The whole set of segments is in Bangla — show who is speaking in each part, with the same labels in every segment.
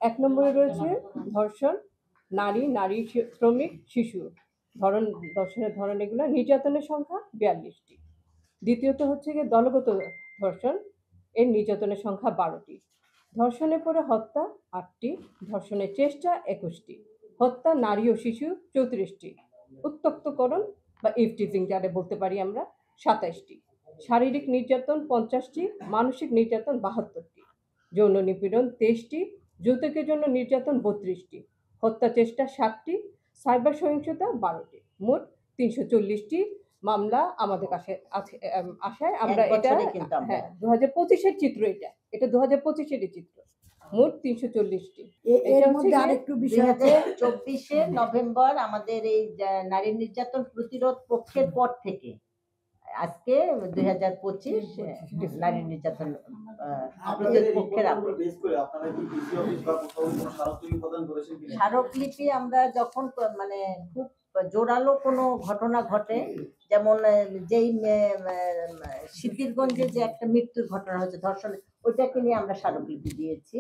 Speaker 1: এক নম্বরে রয়েছে ধর্ষণ, নারী শ্রমিক, শিশু ধর্ষণের ধরন এগুলো, নির্যাতনের সংখ্যা 42টি। দ্বিতীয়ত হচ্ছে গিয়ে দলগত ধর্ষণ, এর নির্যাতনের সংখ্যা 12টি। ধর্ষণের পরে হত্যা 8টি, ধর্ষণের চেষ্টা 21টি, হত্যা নারী ও শিশু 34টি, উত্ত্যক্তকরণ বা ইভটিজিং যারা বলতে পারি আমরা 27টি, শারীরিক নির্যাতন 50টি, মানসিক নির্যাতন 72টি, যৌন নিপীড়ন 23টি, যৌতুকের জন্য নির্যাতন 32টি, হত্যা চেষ্টা 7টি, সাইবার সহিংসতা 12টি। মোট 340টি মামলা আমাদের কাছে আছে। আশায় আমরা এটা 2025-এর চিত্র, এটা 2025-এর চিত্র। মোট 340টি।
Speaker 2: এর মধ্যে আরেকটু বিষয় আছে, 24শে নভেম্বর আমাদের এই নারী নির্যাতন প্রতিরোধ পক্ষের পর থেকে আজকে 2025 নারী নির্যাতন প্রতিরোধ পক্ষের স্মারকলিপি আমরা যখন মানে খুব জোরালো কোনো ঘটনা ঘটে, যেমন যেই সিদ্ধিরগঞ্জে যে একটা মৃত্যুর ঘটনা হচ্ছে ধর্ষণ, ওইটাকে নিয়ে আমরা স্মারকলিপি দিয়েছি।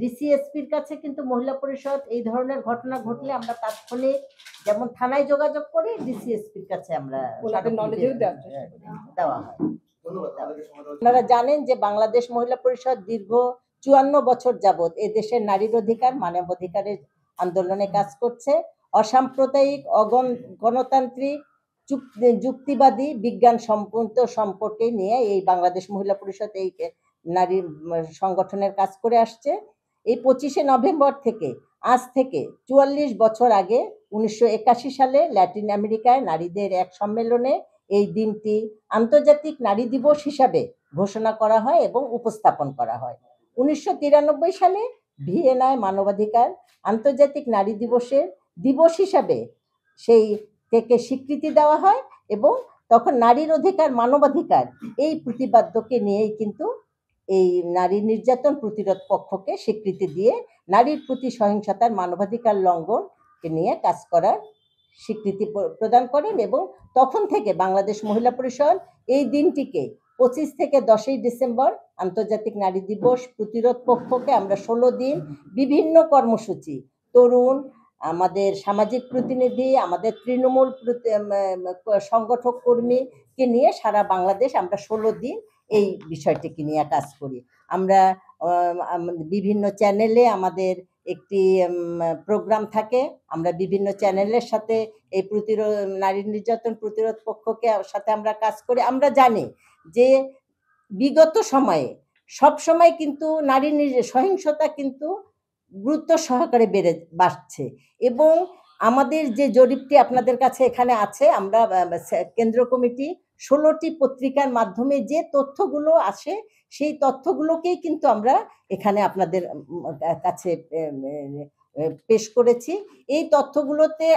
Speaker 2: ডিসিএসপির কাছে কিন্তু মহিলা পরিষদ এই ধরনের ঘটনা ঘটলে আমরা তাৎক্ষণিক যেমন থানায় যোগাযোগ করি, ডিসিএসপির কাছে আমরা দেওয়া হয়। আপনারা জানেন যে বাংলাদেশ মহিলা পরিষদ দীর্ঘ 54 বছর যাবৎ এ দেশের নারীর অধিকার, মানবাধিকারের আন্দোলনে কাজ করছে। অসাম্প্রদায়িক, গণতান্ত্রিক, যুক্তিবাদী, বিজ্ঞান সম্পন্ন সম্পর্কে নিয়ে এই বাংলাদেশ মহিলা পরিষদ এই নারী সংগঠনের কাজ করে আসছে। এই 25শে নভেম্বর থেকে আজ থেকে 44 বছর আগে 1981 সালে ল্যাটিন আমেরিকায় নারীদের এক সম্মেলনে এই দিনটি আন্তর্জাতিক নারী দিবস হিসাবে ঘোষণা করা হয় এবং উপস্থাপন করা হয়। 1993 সালে ভিয়েনায় মানবাধিকার আন্তর্জাতিক নারী দিবসের দিবস হিসাবে সেই থেকে স্বীকৃতি দেওয়া হয় এবং তখন নারীর অধিকার, মানবাধিকার এই প্রতিপাদ্যকে নিয়েই কিন্তু এই নারী নির্যাতন প্রতিরোধ পক্ষকে স্বীকৃতি দিয়ে নারীর প্রতি সহিংসতার, মানবাধিকার লঙ্ঘনকে নিয়ে কাজ করার স্বীকৃতি প্রদান করেন। এবং তখন থেকে বাংলাদেশ মহিলা পরিষদ এই দিনটিকে 25 থেকে 10ই ডিসেম্বর আন্তর্জাতিক নারী দিবস প্রতিরোধ পক্ষকে আমরা 16 দিন বিভিন্ন কর্মসূচি, তরুণ, আমাদের সামাজিক প্রতিনিধি, আমাদের তৃণমূল সংগঠক কর্মীকে নিয়ে সারা বাংলাদেশ আমরা 16 দিন এই বিষয়টিকে নিয়ে কাজ করি। আমরা বিভিন্ন চ্যানেলে আমাদের একটি প্রোগ্রাম থাকে, আমরা বিভিন্ন চ্যানেলের সাথে এই নারী নির্যাতন প্রতিরোধ পক্ষকে সাথে আমরা কাজ করি। আমরা জানি যে বিগত সময়ে সবসময় কিন্তু নারী সহিংসতা কিন্তু গুরুত্ব সহকারে বাড়ছে এবং আমাদের যে জরিপটি আপনাদের কাছে এখানে আছে, আমরা কেন্দ্র কমিটি 16টি পত্রিকার মাধ্যমে যে তথ্যগুলো আসে সেই তথ্যগুলোকেই কিন্তু আমরা এখানে আপনাদের কাছে পেশ করেছি। এই তথ্যগুলোতে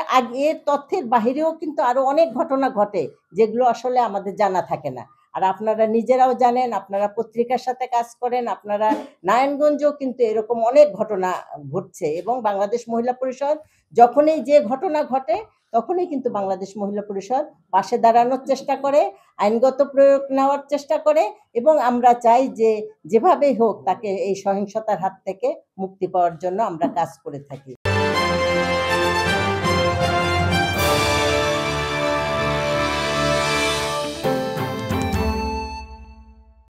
Speaker 2: এর তথ্যের বাহিরেও কিন্তু আরো অনেক ঘটনা ঘটে যেগুলো আসলে আমাদের জানা থাকে না। আর আপনারা নিজেরাও জানেন, আপনারা পত্রিকার সাথে কাজ করেন, আপনারা নারায়ণগঞ্জেও কিন্তু এরকম অনেক ঘটনা ঘটছে এবং বাংলাদেশ মহিলা পরিষদ যখনই যে ঘটনা ঘটে তখনই কিন্তু বাংলাদেশ মহিলা পরিষদ পাশে দাঁড়ানোর চেষ্টা করে, আইনগত প্রয়োগ নেওয়ার চেষ্টা করে এবং আমরা চাই যে যেভাবেই হোক তাকে এই সহিংসতার হাত থেকে মুক্তি পাওয়ার জন্য আমরা কাজ করে থাকি।